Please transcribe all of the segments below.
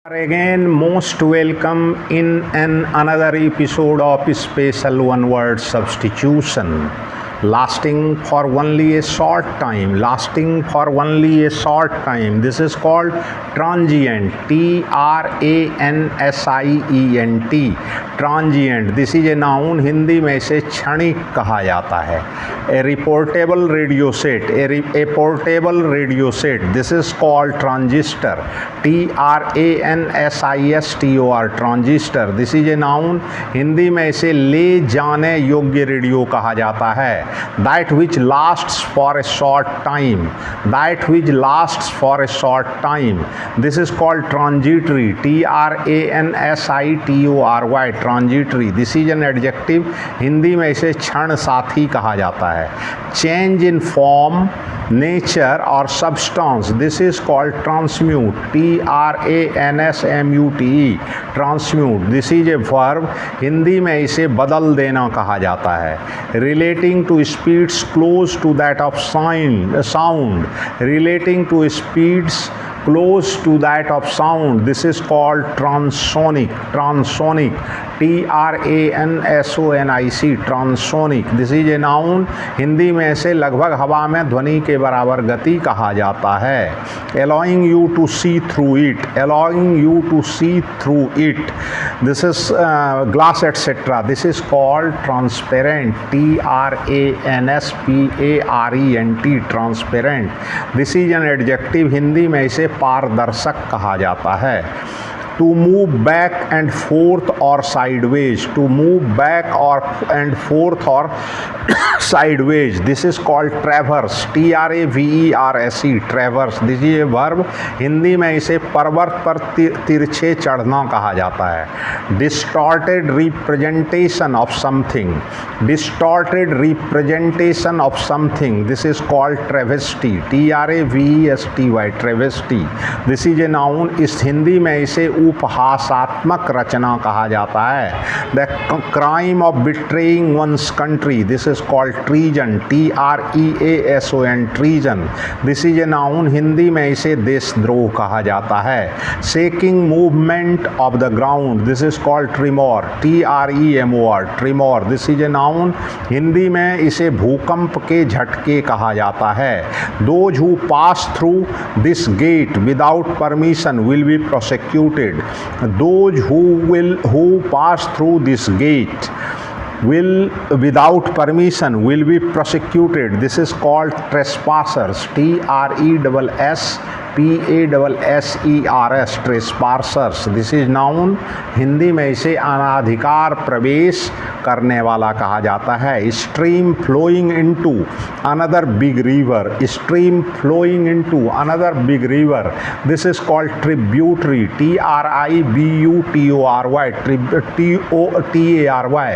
Are again most welcome in another episode of Special One Word Substitution, lasting for only a short time. This is called transient, Transient. Transient, this is a noun, Hindi में इसे क्षणिक कहा जाता है। A portable radio set, this is called transistor, TRANSISTOR, transistor, this is a noun, Hindi में इसे ले जाने योग्य रेडियो कहा जाता है। That which lasts for a short time, this is called transitory, TRANSITORY, transitory, this is an adjective, Hindi में इसे क्षण साथी कहा जाता है। चेंज इन फॉर्म, नेचर और substance, this is called transmute, TRANSMUTE, transmute, this is a verb, Hindi में इसे बदल देना कहा जाता है। Relating to speeds close to that of sound, relating to speeds close to that of sound, this is called transonic, TRANSONIC, transonic, this is a noun, Hindi में इसे लगभग हवा में ध्वनि के बराबर गति कहा जाता है। allowing you to see through it, this is glass etc, this is called transparent, TRANSPARENT, transparent, this is an adjective, Hindi में इसे पारदर्शक कहा जाता है। To move back and forth or sideways, sideways, this is called traverse, TRAVERSE, traverse, this is a verb, Hindi में इसे पर्वत पर तिरछे चढ़ना कहा जाता है। Distorted representation of something, this is called travesty, TRAVESTY, travesty, this is a noun, इस हिंदी में इसे उपहासात्मक रचना कहा जाता है। The crime of betraying one's country, this is called treason, TREASON, treason, this is a noun, Hindi में इसे देशद्रोह कहा जाता है। Shaking movement of the ground, this is called tremor, TREMOR, tremor, this is a noun, Hindi में इसे भूकंप के झटके कहा जाता है। Those who pass through this gate without permission will be prosecuted, those who pass through this gate will without permission will be prosecuted, this is called trespassers, TRESSPASSERS, trespassers, this is noun, Hindi में इसे अनाधिकार प्रवेश करने वाला कहा जाता है। Stream flowing into another big river, this is called tributary, TRIBUTORY, TRIBUTARY,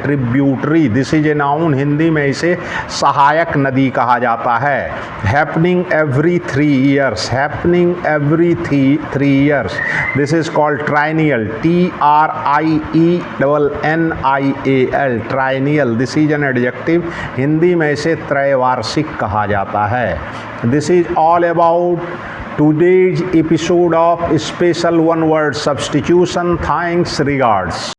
tributary, this is a noun, Hindi में इसे सहायक नदी कहा जाता है। Happening every 3 years, this is called triennial, TRIENNIAL, triennial, this is an adjective, Hindi में इसे त्रैवार्षिक कहा जाता है। This is all about today's episode of Special One Word Substitution. Thanks, regards.